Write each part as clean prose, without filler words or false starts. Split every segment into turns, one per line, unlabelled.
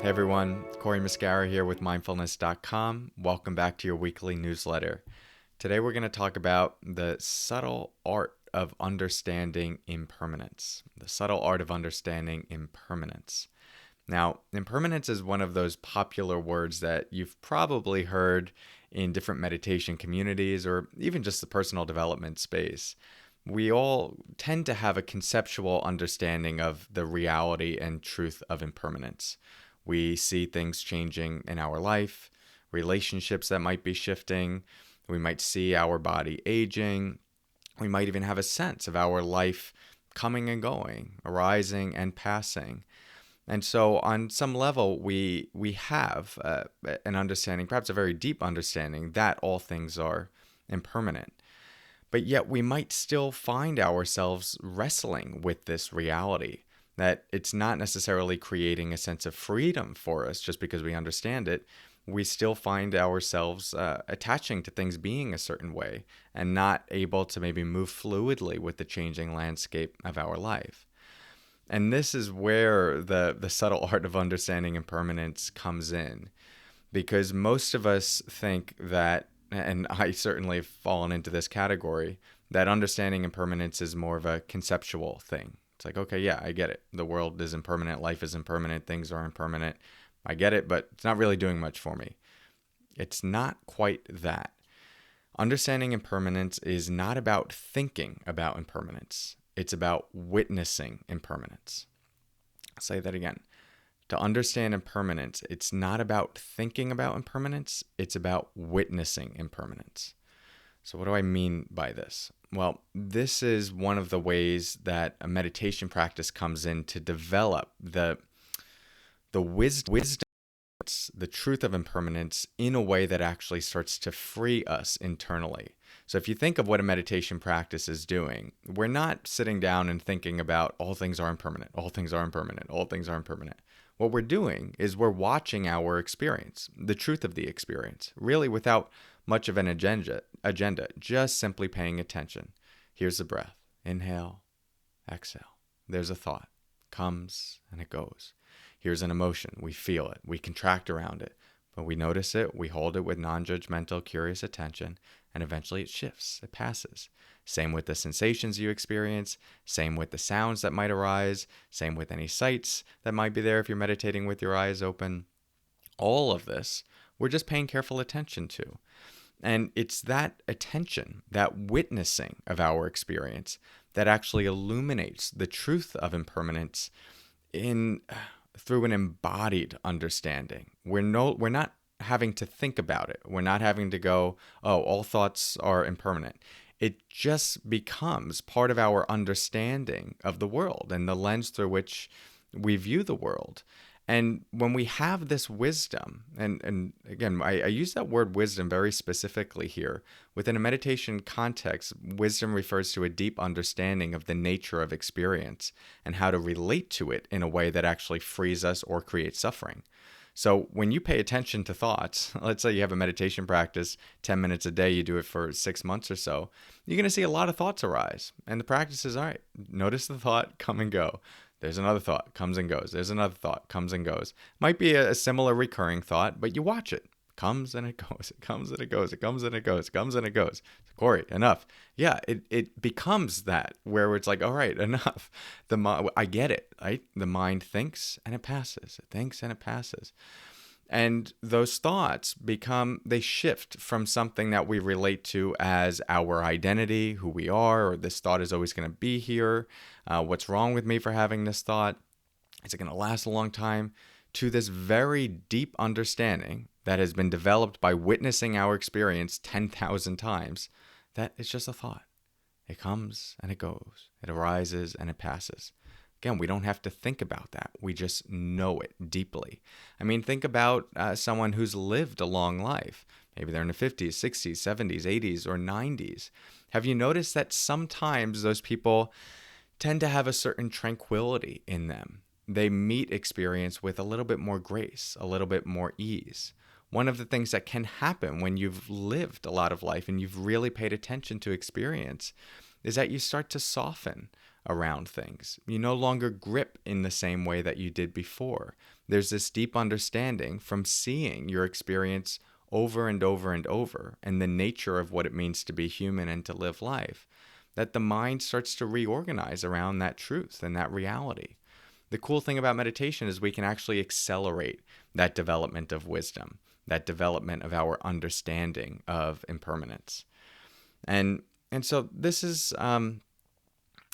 Hey everyone, Cory Muscara here with Mindfulness.com. Welcome back to your weekly newsletter. Today we're going to talk about the subtle art of understanding impermanence. The subtle art of understanding impermanence. Now, impermanence is one of those popular words that you've probably heard in different meditation communities or even just the personal development space. We all tend to have a conceptual understanding of the reality and truth of impermanence. We see things changing in our life, relationships that might be shifting. We might see our body aging. We might even have a sense of our life coming and going, arising and passing. And so on some level, we have an understanding, perhaps a very deep understanding, that all things are impermanent. But yet we might still find ourselves wrestling with this reality, that it's not necessarily creating a sense of freedom for us just because we understand it. We still find ourselves attaching to things being a certain way and not able to maybe move fluidly with the changing landscape of our life. And this is where the subtle art of understanding impermanence comes in, because most of us think that, and I certainly have fallen into this category, that understanding impermanence is more of a conceptual thing. It's like, okay, yeah, I get it. The world is impermanent, life is impermanent, things are impermanent. I get it, but it's not really doing much for me. It's not quite that. Understanding impermanence is not about thinking about impermanence. It's about witnessing impermanence. I'll say that again. To understand impermanence, it's not about thinking about impermanence, it's about witnessing impermanence. So what do I mean by this? Well, this is one of the ways that a meditation practice comes in to develop the wisdom, the truth of impermanence in a way that actually starts to free us internally. So if you think of what a meditation practice is doing, we're not sitting down and thinking about all things are impermanent, all things are impermanent, all things are impermanent. What we're doing is we're watching our experience, the truth of the experience, really without much of an agenda, just simply paying attention. Here's the breath. Inhale, exhale. There's a thought. Comes and it goes. Here's an emotion. We feel it. We contract around it. But we notice it. We hold it with non-judgmental, curious attention. And eventually it shifts. It passes. Same with the sensations you experience. Same with the sounds that might arise. Same with any sights that might be there if you're meditating with your eyes open. All of this, we're just paying careful attention to. And it's that attention, that witnessing of our experience that actually illuminates the truth of impermanence through an embodied understanding. We're not having to think about it. We're not having to go, oh, all thoughts are impermanent. It just becomes part of our understanding of the world and the lens through which we view the world. And when we have this wisdom, and again, I use that word wisdom very specifically here. Within a meditation context, wisdom refers to a deep understanding of the nature of experience and how to relate to it in a way that actually frees us or creates suffering. So when you pay attention to thoughts, let's say you have a meditation practice, 10 minutes a day, you do it for 6 months or so, you're going to see a lot of thoughts arise. And the practice is, all right, notice the thought, come and go. There's another thought, comes and goes. There's another thought, comes and goes. Might be a similar recurring thought, but you watch it. Comes and it goes. It comes and it goes. It comes and it goes. It comes and it goes. Cory, enough. Yeah, it becomes that where it's like, all right, enough. I get it, right? The mind thinks and it passes. It thinks and it passes. And those thoughts they shift from something that we relate to as our identity, who we are, or this thought is always going to be here. What's wrong with me for having this thought? Is it going to last a long time? To this very deep understanding that has been developed by witnessing our experience 10,000 times, that it's just a thought. It comes and it goes. It arises and it passes. Again, we don't have to think about that. We just know it deeply. I mean, think about someone who's lived a long life. Maybe they're in the 50s, 60s, 70s, 80s, or 90s. Have you noticed that sometimes those people tend to have a certain tranquility in them? They meet experience with a little bit more grace, a little bit more ease. One of the things that can happen when you've lived a lot of life and you've really paid attention to experience is that you start to soften around things. You no longer grip in the same way that you did before. There's this deep understanding from seeing your experience over and over and over, and the nature of what it means to be human and to live life, that the mind starts to reorganize around that truth and that reality. The cool thing about meditation is we can actually accelerate that development of wisdom, that development of our understanding of impermanence. And so this is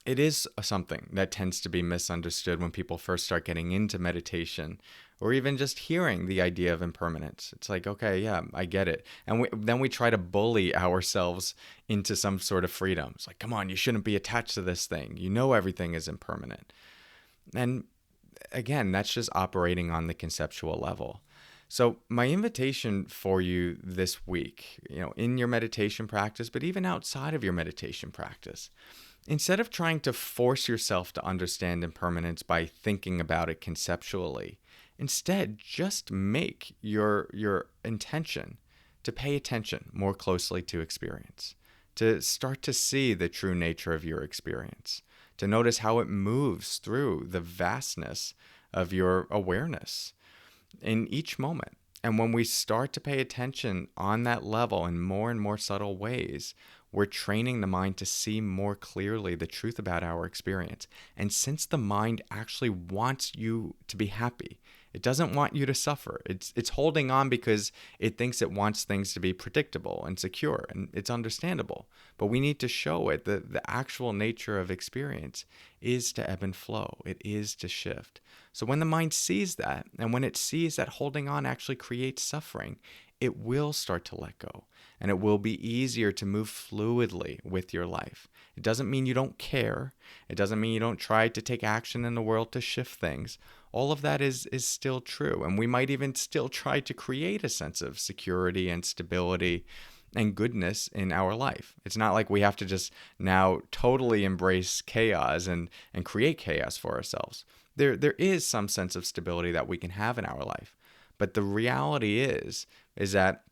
it is something that tends to be misunderstood when people first start getting into meditation, or even just hearing the idea of impermanence. It's like, okay, yeah, I get it. And then we try to bully ourselves into some sort of freedom. It's like, come on, you shouldn't be attached to this thing. You know everything is impermanent. And again, that's just operating on the conceptual level. So my invitation for you this week, in your meditation practice, but even outside of your meditation practice, instead of trying to force yourself to understand impermanence by thinking about it conceptually, instead just make your intention to pay attention more closely to experience, to start to see the true nature of your experience, to notice how it moves through the vastness of your awareness in each moment. And when we start to pay attention on that level in more and more subtle ways, we're training the mind to see more clearly the truth about our experience. And since the mind actually wants you to be happy, it doesn't want you to suffer. It's holding on because it thinks it wants things to be predictable and secure, and it's understandable. But we need to show it that the actual nature of experience is to ebb and flow. It is to shift. So when the mind sees that, and when it sees that holding on actually creates suffering, it will start to let go, and it will be easier to move fluidly with your life. It doesn't mean you don't care. It doesn't mean you don't try to take action in the world to shift things. All of that is still true, and we might even still try to create a sense of security and stability and goodness in our life. It's not like we have to just now totally embrace chaos and create chaos for ourselves. There is some sense of stability that we can have in our life. But the reality is that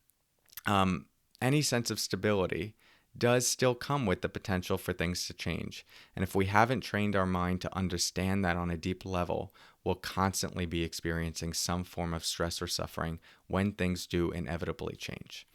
any sense of stability does still come with the potential for things to change. And if we haven't trained our mind to understand that on a deep level, we'll constantly be experiencing some form of stress or suffering when things do inevitably change.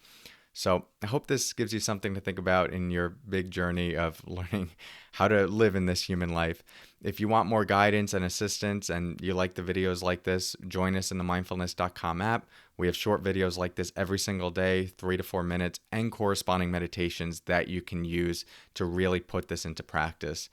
So I hope this gives you something to think about in your big journey of learning how to live in this human life. If you want more guidance and assistance and you like the videos like this, join us in the mindfulness.com app. We have short videos like this every single day, 3 to 4 minutes, and corresponding meditations that you can use to really put this into practice.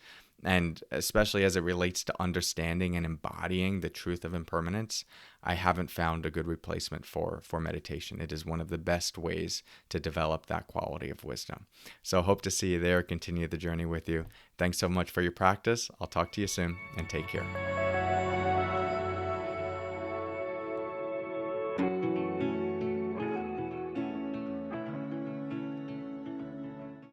And especially as it relates to understanding and embodying the truth of impermanence, I haven't found a good replacement for meditation. It is one of the best ways to develop that quality of wisdom. So hope to see you there, continue the journey with you. Thanks so much for your practice. I'll talk to you soon, and take care.